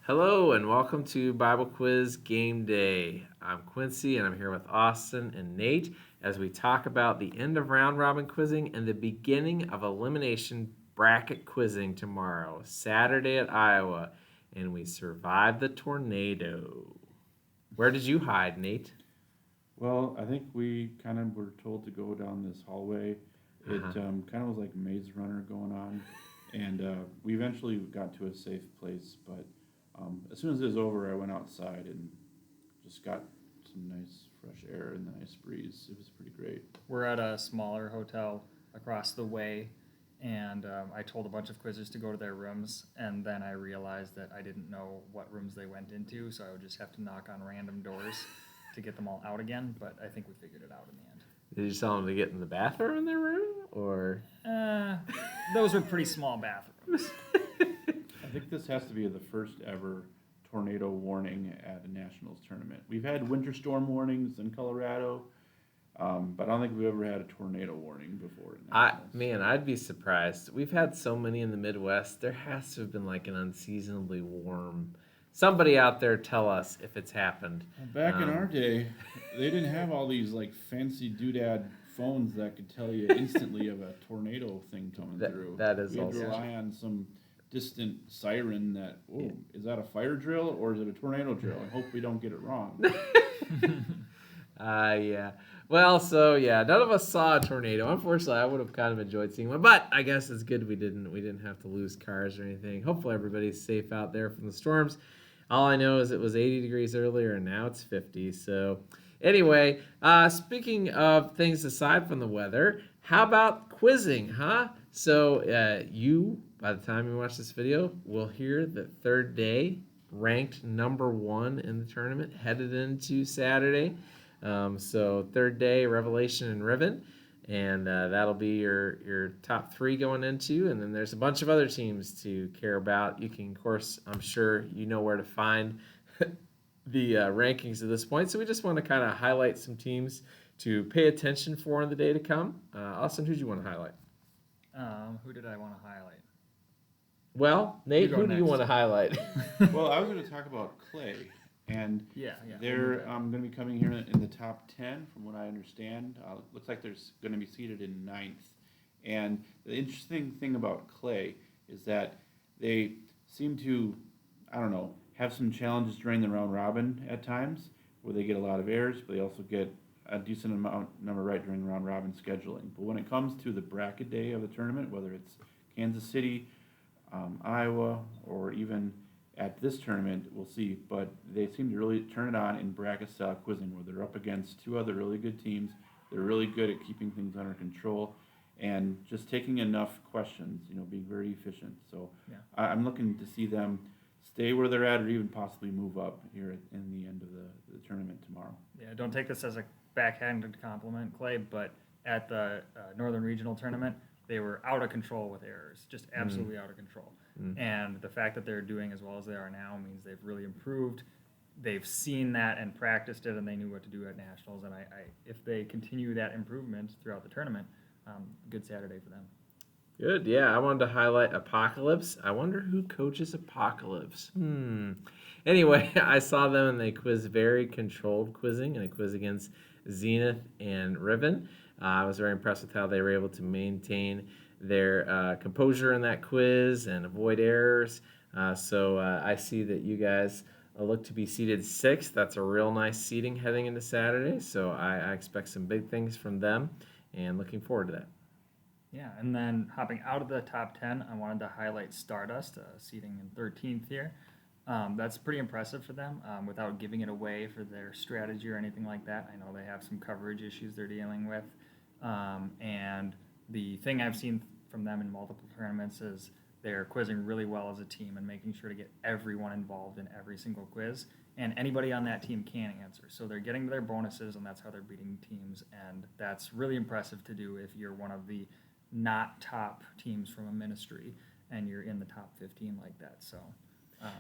Hello and welcome to Bible Quiz Game Day. I'm Quincy and I'm here with Austin and Nate as we talk about the end of round robin quizzing and the beginning of elimination bracket quizzing tomorrow, Saturday at Iowa. And we survived the tornado. Where did you hide, Nate? Well, I think we kind of were told to go down this hallway. It Uh-huh. kind of was like Maze Runner going on, and we eventually got to a safe place. But as soon as it was over, I went outside and just got some nice fresh air and the nice breeze. It was pretty great. We're at a smaller hotel across the way, and I told a bunch of quizzers to go to their rooms, and then I realized that I didn't know what rooms they went into, so I would just have to knock on random doors to get them all out again. But I think we figured it out in the end. Did you tell them to get in the bathroom in their room? Or Uh, those were pretty small bathrooms. I think this has to be the first ever tornado warning at a nationals tournament. We've had winter storm warnings in Colorado, but I don't think we've ever had a tornado warning before. At nationals. I'd be surprised. We've had so many in the Midwest. There has to have been like an unseasonably warm. Somebody out there tell us if it's happened. Back in our day, they didn't have all these like fancy doodad phones that could tell you instantly of a tornado thing coming through. That is we had to also rely on some distant siren that, is that a fire drill or is it a tornado drill? I hope we don't get it wrong. Yeah. Well, so yeah, none of us saw a tornado. Unfortunately, I would have kind of enjoyed seeing one, but I guess it's good we didn't. We didn't have to lose cars or anything. Hopefully, everybody's safe out there from the storms. All I know is it was 80 degrees earlier, and now it's 50. So, anyway, speaking of things aside from the weather, how about quizzing, huh? So, by the time you watch this video, will hear that third day ranked number one in the tournament, headed into Saturday. So third day, Revelation and Riven, and that'll be your top three going into, and then there's a bunch of other teams to care about. You can, of course, I'm sure you know where to find the rankings at this point. So we just want to kind of highlight some teams to pay attention for in the day to come. Austin, who do you want to highlight? Who did I want to highlight? Well, Nate, go who do you next. want to highlight? Well, I was going to talk about Clay, and Yeah. they're going to be coming here in the top 10, from what I understand. Looks like they're going to be seated in ninth. And the interesting thing about Clay is that they seem to, I don't know, have some challenges during the round robin at times, where they get a lot of errors, but they also get a decent number right during round robin scheduling. But when it comes to the bracket day of the tournament, whether it's Kansas City, Iowa, or even at this tournament, we'll see. But they seem to really turn it on in bracket style quizzing, where they're up against two other really good teams. They're really good at keeping things under control and just taking enough questions, being very efficient. So Yeah. I'm looking to see them stay where they're at or even possibly move up here in the end of the tournament tomorrow. Yeah, don't take this as a backhanded compliment, Clay, but at the Northern Regional Tournament, they were out of control with errors, just absolutely out of control. And the fact that they're doing as well as they are now means they've really improved. They've seen that and practiced it, and they knew what to do at nationals. And if they continue that improvement throughout the tournament, good Saturday for them. Good, yeah. I wanted to highlight Apocalypse. I wonder who coaches Apocalypse. Anyway, I saw them and they quiz very controlled quizzing, and they quiz against Zenith and Riven. I was very impressed with how they were able to maintain their composure in that quiz and avoid errors. So I see that you guys look to be seated sixth. That's a real nice seating heading into Saturday. So I expect some big things from them, and looking forward to that. Yeah, and then hopping out of the top 10, I wanted to highlight Stardust, seating in 13th here. That's pretty impressive for them without giving it away for their strategy or anything like that. I know they have some coverage issues they're dealing with. And the thing I've seen from them in multiple tournaments is they're quizzing really well as a team and making sure to get everyone involved in every single quiz. And anybody on that team can answer. So they're getting their bonuses, and that's how they're beating teams. And that's really impressive to do if you're one of the not top teams from a ministry and you're in the top 15 like that. So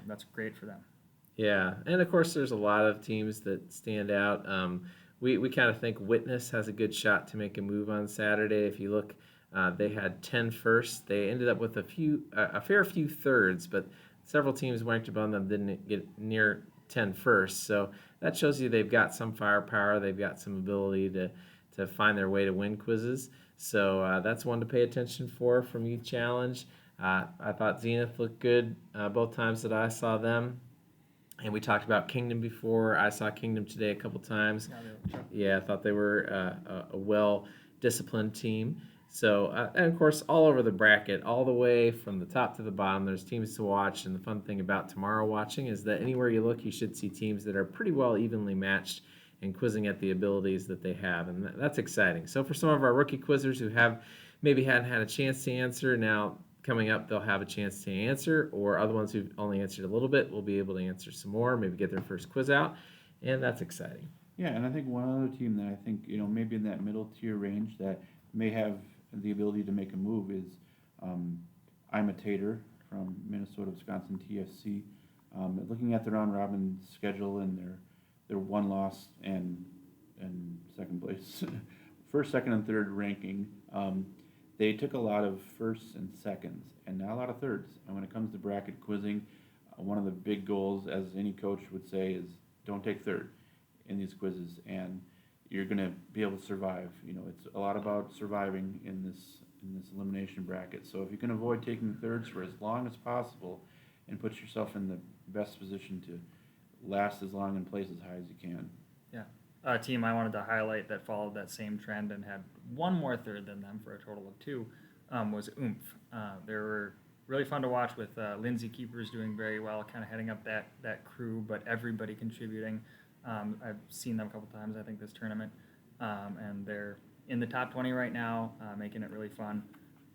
that's great for them. Yeah, and of course, there's a lot of teams that stand out. We kind of think Witness has a good shot to make a move on Saturday. If you look, they had 10 firsts. They ended up with a fair few thirds, but several teams ranked above them didn't get near 10 first. So that shows you they've got some firepower. They've got some ability to find their way to win quizzes. So that's one to pay attention for from Youth Challenge. I thought Zenith looked good both times that I saw them. And we talked about Kingdom before. I saw Kingdom today a couple times. Yeah, I thought they were a well-disciplined team. So, and of course, all over the bracket, all the way from the top to the bottom, there's teams to watch. And the fun thing about tomorrow watching is that anywhere you look, you should see teams that are pretty well evenly matched and quizzing at the abilities that they have. And that's exciting. So for some of our rookie quizzers who maybe hadn't had a chance to answer, now coming up, they'll have a chance to answer, or other ones who've only answered a little bit will be able to answer some more, maybe get their first quiz out, and that's exciting. Yeah, and I think one other team that I think, maybe in that middle tier range that may have the ability to make a move is Imitator from Minnesota, Wisconsin, TFC. Looking at their round robin schedule and their one loss and second place, first, second, and third ranking, they took a lot of firsts and seconds and not a lot of thirds. And when it comes to bracket quizzing, one of the big goals, as any coach would say, is don't take third in these quizzes, and you're going to be able to survive. It's a lot about surviving in this elimination bracket. So if you can avoid taking thirds for as long as possible and put yourself in the best position to last as long and place as high as you can. Yeah. A team I wanted to highlight that followed that same trend and had one more third than them for a total of 2 was Oomph. They were really fun to watch with Lindsay Keepers doing very well, kind of heading up that crew, but everybody contributing. I've seen them a couple times, I think, this tournament, and they're in the top 20 right now, making it really fun.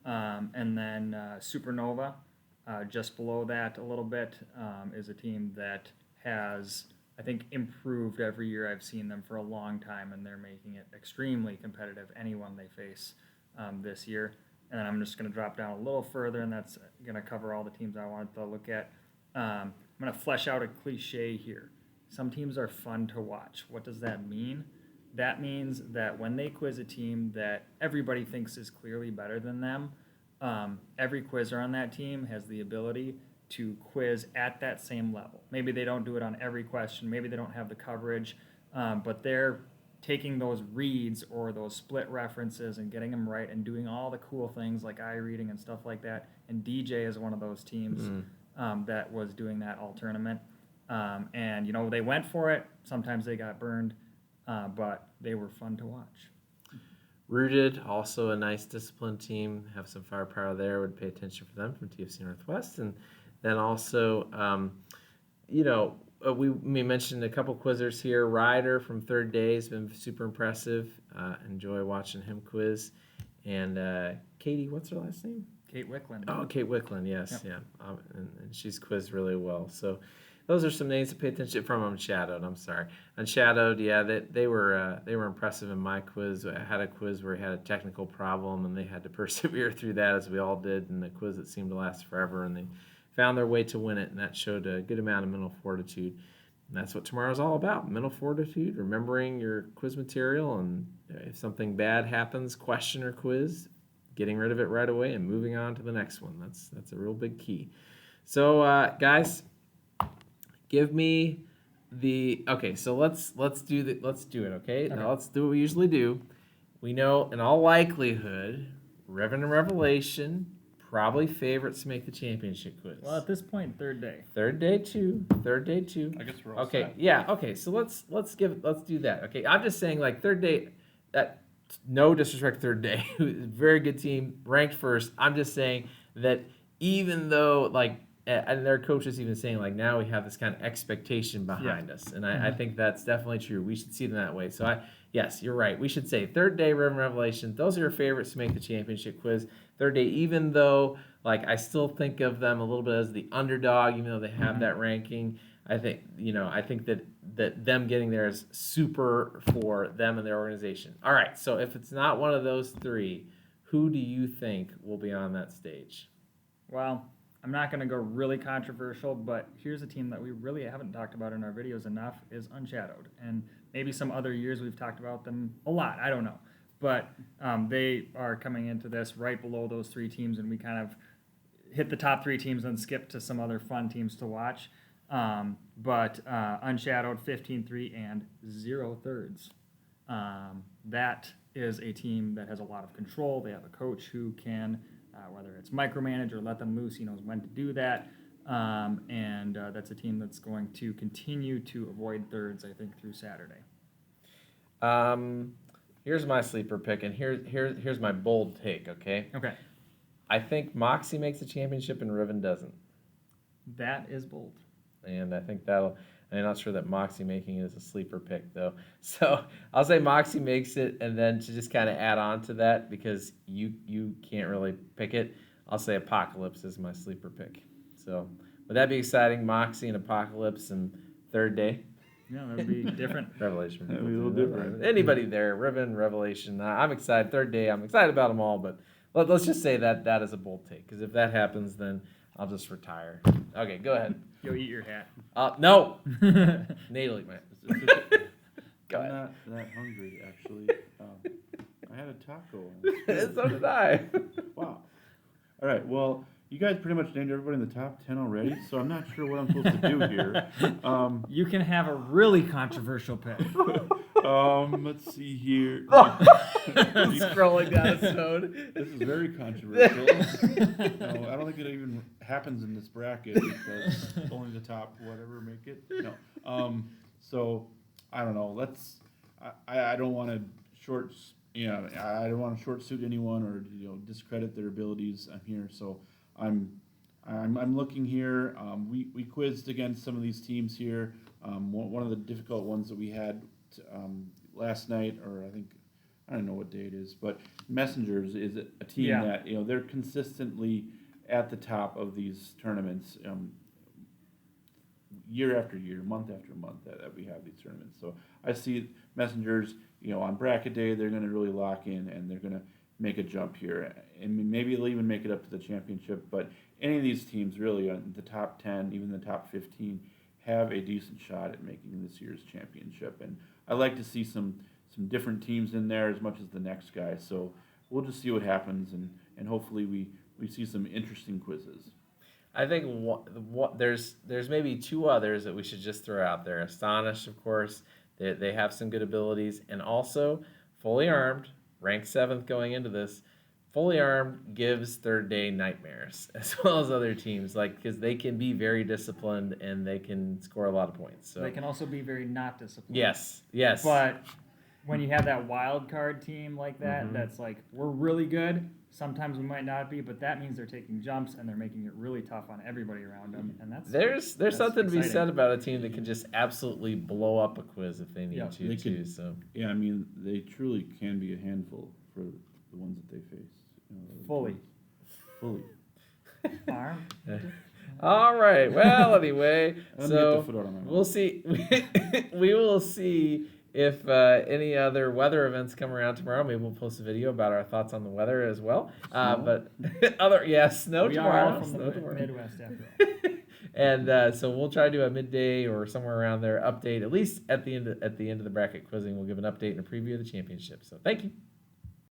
And then Supernova, just below that a little bit, is a team that has, I think, improved every year I've seen them for a long time, and they're making it extremely competitive, anyone they face this year. And then I'm just going to drop down a little further, and that's going to cover all the teams I wanted to look at. I'm going to flesh out a cliche here. Some teams are fun to watch. What does that mean? That means that when they quiz a team that everybody thinks is clearly better than them, every quizzer on that team has the ability to quiz at that same level. Maybe they don't do it on every question. Maybe they don't have the coverage, but they're taking those reads or those split references and getting them right and doing all the cool things like eye reading and stuff like that. And DJ is one of those teams that was doing that all tournament. And, they went for it. Sometimes they got burned, but they were fun to watch. Rooted, also a nice disciplined team, have some firepower there. Would pay attention for them from TFC Northwest. And then also, we mentioned a couple quizzers here. Ryder from Third Day has been super impressive. Enjoy watching him quiz. And Katie, what's her last name? Kate Wickland. Oh, Kate Wickland, yes, Yep. yeah. And she's quizzed really well. So those are some names to pay attention from Unshadowed. I'm sorry, Unshadowed. Yeah, they were impressive in my quiz. I had a quiz where we had a technical problem, and they had to persevere through that, as we all did. And the quiz that seemed to last forever, and they found their way to win it, and that showed a good amount of mental fortitude. And that's what tomorrow's all about: mental fortitude, remembering your quiz material, and if something bad happens, question or quiz, getting rid of it right away and moving on to the next one. That's a real big key. So, guys. Give me so let's do it, okay? Now let's do what we usually do. We know in all likelihood, Reverend and Revelation probably favorites to make the championship quiz. Well, at this point, Third Day. Third day two. I guess we're all Okay, set. yeah, okay, so let's do that. Okay, I'm just saying, like, Third Day, no disrespect to Third Day, very good team, ranked first. I'm just saying that even though, like, and their coach is even saying, like, now we have this kind of expectation behind us. And I think that's definitely true. We should see them that way. So, yes, you're right. We should say Third Day, Reverend Revelation. Those are your favorites to make the championship quiz. Third Day, even though, like, I still think of them a little bit as the underdog, even though they have that ranking. I think that them getting there is super for them and their organization. All right, so if it's not one of those three, who do you think will be on that stage? Well, I'm not going to go really controversial, but here's a team that we really haven't talked about in our videos enough is Unshadowed. And maybe some other years we've talked about them a lot. I don't know. But they are coming into this right below those three teams, and we kind of hit the top 3 teams and skip to some other fun teams to watch. But Unshadowed 15-3 and 0 thirds. That is a team that has a lot of control. They have a coach who can, whether it's micromanage or let them loose, he knows when to do that. And that's a team that's going to continue to avoid thirds, I think, through Saturday. Here's my sleeper pick, and here's my bold take, okay? Okay. I think Moxie makes the championship and Riven doesn't. That is bold. And I think I'm not sure that Moxie making it is a sleeper pick, though. So I'll say Moxie makes it, and then to just kind of add on to that, because you can't really pick it, I'll say Apocalypse is my sleeper pick. So would that be exciting? Moxie and Apocalypse and third day? Yeah, that would be different. Revelation. That'd be a little different. Anybody there, Riven, Revelation. I'm excited. Third day, I'm excited about them all, but let's just say that is a bold take, because if that happens, then I'll just retire. Okay, go ahead. Go eat your hat. No. Nate, man. Go I'm ahead. not that hungry, actually. I had a taco. So did I. Wow. All right, well, you guys pretty much named everybody in the top 10 already, so I'm not sure what I'm supposed to do here. You can have a really controversial pick. Let's see here. Scrolling down his phone. This is very controversial. No, I don't think it even happens in this bracket because only the top whatever make it. No. So I don't know. I don't want to I don't want to short suit anyone or discredit their abilities. I'm here, so I'm looking here. We quizzed against some of these teams here. One of the difficult ones that we had last night, or I don't know what day it is, but Messengers is a team that they're consistently at the top of these tournaments, year after year, month after month that we have these tournaments. So I see Messengers, on bracket day they're going to really lock in and they're going to make a jump here, and maybe they'll even make it up to the championship. But any of these teams really on the top 10, even the top 15, have a decent shot at making this year's championship. And I like to see some different teams in there as much as the next guy. So we'll just see what happens, and hopefully we see some interesting quizzes. I think there's maybe 2 others that we should just throw out there. Astonish, of course, they have some good abilities, and also Fully Armed, ranked 7th going into this. Fully Armed gives third day nightmares, as well as other teams, because they can be very disciplined and they can score a lot of points. So They can also be very not disciplined. yes. But when you have that wild card team like that, that's like, we're really good. Sometimes we might not be, but that means they're taking jumps and they're making it really tough on everybody around them, and that's there's something to be exciting. said about a team that can just absolutely blow up a quiz if they need to. They too. can- So Yeah, I mean, they truly can be a handful for the ones that they face. Fully. Arm. all right. Well, anyway, Let me get so the foot out of my mouth. we'll see. We will see if any other weather events come around tomorrow. Maybe we'll post a video about our thoughts on the weather as well. But snow We tomorrow. are all from Snow the tomorrow. Midwest after all. And so we'll try to do a midday or somewhere around there update. At least at the end of the bracket quizzing, we'll give an update and a preview of the championship. So thank you.